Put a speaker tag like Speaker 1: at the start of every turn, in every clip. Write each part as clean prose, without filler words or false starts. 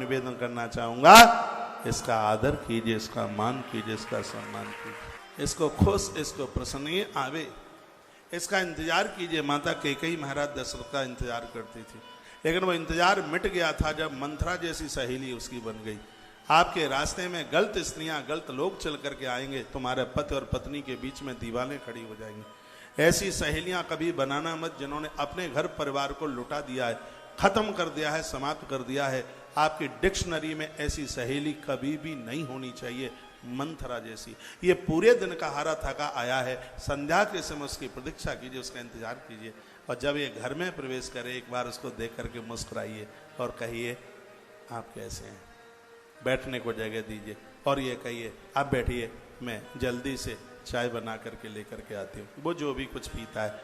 Speaker 1: निवेदन करना चाहूंगा, इसका आदर कीजिए, इसका मान कीजिए, इसका सम्मान कीजिए, इसको खुश, इसको प्रसन्न आवे, इसका इंतजार कीजिए। माता कैकेयी महाराज दशरथ का इंतजार करती थी, लेकिन वो इंतजार मिट गया था जब मंथरा जैसी सहेली उसकी बन गई। आपके रास्ते में गलत स्त्रियां, गलत लोग चल करके आएंगे, तुम्हारे पति और पत्नी के बीच में दीवारें खड़ी हो जाएंगी। ऐसी सहेलियां कभी बनाना मत जिन्होंने अपने घर परिवार को लुटा दिया है, खत्म कर दिया है, समाप्त कर दिया है। आपकी डिक्शनरी में ऐसी सहेली कभी भी नहीं होनी चाहिए, मंथरा जैसी। ये पूरे दिन का हारा थका आया है, संध्या के समय उसकी प्रतीक्षा कीजिए, उसका इंतजार कीजिए, और जब ये घर में प्रवेश करे एक बार उसको देख करके मुस्कुराइए और कहिए आप कैसे हैं, बैठने को जगह दीजिए, और ये कहिए आप बैठिए, मैं जल्दी से चाय बना करके लेकर के आती हूँ, वो जो भी कुछ पीता है।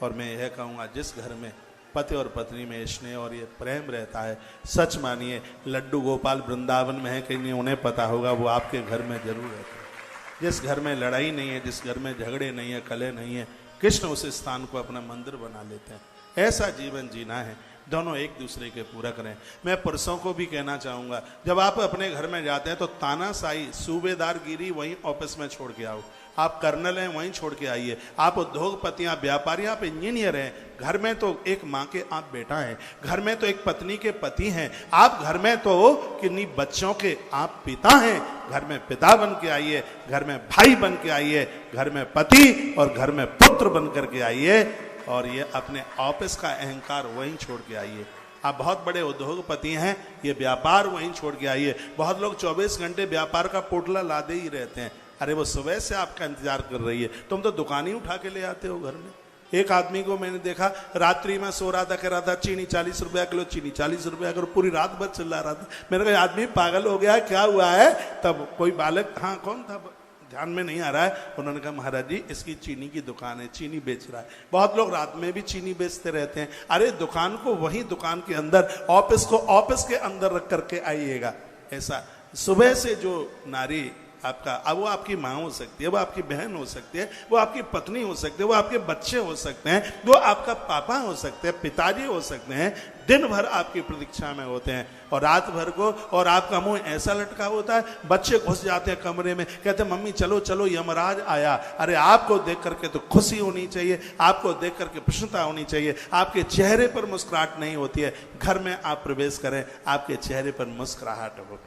Speaker 1: और मैं यह कहूँगा, जिस घर में पति और पत्नी में स्नेह और ये प्रेम रहता है, सच मानिए लड्डू गोपाल वृंदावन में है कि नहीं उन्हें पता होगा, वो आपके घर में जरूर रहते हैं। जिस घर में लड़ाई नहीं है, जिस घर में झगड़े नहीं है, कलह नहीं है, कृष्ण उस स्थान को अपना मंदिर बना लेते हैं। ऐसा जीवन जीना है, दोनों एक दूसरे के पूरक रहें। मैं पुरुषों को भी कहना चाहूँगा, जब आप अपने घर में जाते हैं तो तानाशाही, सूबेदार गिरी वहीं ऑफिस में छोड़ के आओ। आप कर्नल हैं वहीं छोड़ के आइए। आप उद्योगपति, आप व्यापारी, आप इंजीनियर हैं, घर में तो एक माँ के आप बेटा हैं, घर में तो एक पत्नी के पति हैं, आप घर में तो किन्हीं बच्चों के आप पिता हैं। घर में पिता बन के आइए, घर में भाई बन के आइए, घर में पति और घर में पुत्र बन करके आइए, और ये अपने ऑफिस का अहंकार वहीं छोड़ के आइए। आप बहुत बड़े उद्योगपति हैं, ये व्यापार वहीं छोड़ के आइए। बहुत लोग 24 घंटे व्यापार का पोटला लादे ही रहते हैं। अरे वो सुबह से आपका इंतजार कर रही है, तुम तो दुकान ही उठा के ले आते हो घर में। एक आदमी को मैंने देखा, रात्रि में सो रहा था, कह रहा था चीनी 40 रुपया किलो, चीनी 40 रुपया किलो, पूरी रात भर चिल्ला रहा था। मैंने कहा आदमी पागल हो गया, क्या हुआ है? तब कोई बालक, हाँ कौन था ध्यान में नहीं आ रहा है, उन्होंने कहा महाराज जी इसकी चीनी की दुकान है, चीनी बेच रहा है। बहुत लोग रात में भी चीनी बेचते रहते हैं। अरे दुकान को वही दुकान के अंदर, ऑफिस को ऑफिस के अंदर रख करके आइएगा। ऐसा सुबह से जो नारी आपका, अब वो आपकी माँ हो सकती है, वो आपकी बहन हो सकती है, वो आपकी पत्नी हो सकती है, वो आपके बच्चे हो सकते हैं, वो आपका पापा हो सकते हैं, पिताजी हो सकते हैं, दिन भर आपकी प्रतीक्षा में होते हैं, और रात भर को और आपका मुंह ऐसा लटका होता है, बच्चे घुस जाते हैं कमरे में, कहते हैं मम्मी चलो चलो यमराज आया। अरे आपको देख करके तो खुशी होनी चाहिए, आपको देख करके प्रसन्नता होनी चाहिए, आपके चेहरे पर मुस्कुराहट नहीं होती है। घर में आप प्रवेश करें, आपके चेहरे पर मुस्कुराहट हो,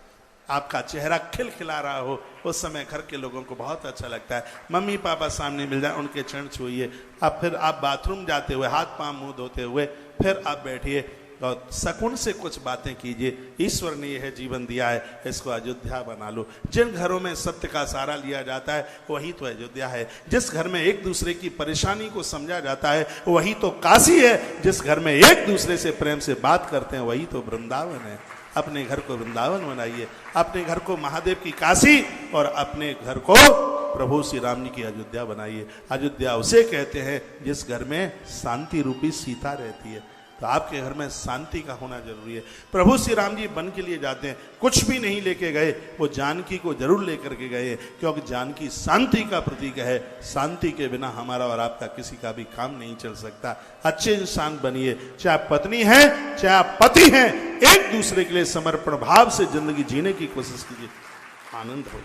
Speaker 1: आपका चेहरा खिलखिला रहा हो, उस समय घर के लोगों को बहुत अच्छा लगता है। मम्मी पापा सामने मिल जाए, उनके चरण छूइए, अब फिर आप बाथरूम जाते हुए हाथ पांव मुंह धोते हुए फिर आप बैठिए और सकून से कुछ बातें कीजिए। ईश्वर ने यह जीवन दिया है, इसको अयोध्या बना लो। जिन घरों में सत्य का सहारा लिया जाता है वही तो अयोध्या है। जिस घर में एक दूसरे की परेशानी को समझा जाता है वही तो काशी है। जिस घर में एक दूसरे से प्रेम से बात करते हैं वही तो वृंदावन है। अपने घर को वृंदावन बनाइए, अपने घर को महादेव की काशी और अपने घर को प्रभु श्री राम जी की अयोध्या बनाइए। अयोध्या उसे कहते हैं जिस घर में शांति रूपी सीता रहती है। तो आपके घर में शांति का होना जरूरी है। प्रभु श्री राम जी वन के लिए जाते हैं, कुछ भी नहीं लेके गए, वो जानकी को जरूर लेकर के गए, क्योंकि जानकी शांति का प्रतीक है। शांति के बिना हमारा और आपका किसी का भी काम नहीं चल सकता। अच्छे इंसान बनिए, चाहे आप पत्नी हैं चाहे आप पति हैं, एक दूसरे के लिए समर्पण भाव से जिंदगी जीने की कोशिश कीजिए। आनंद हो।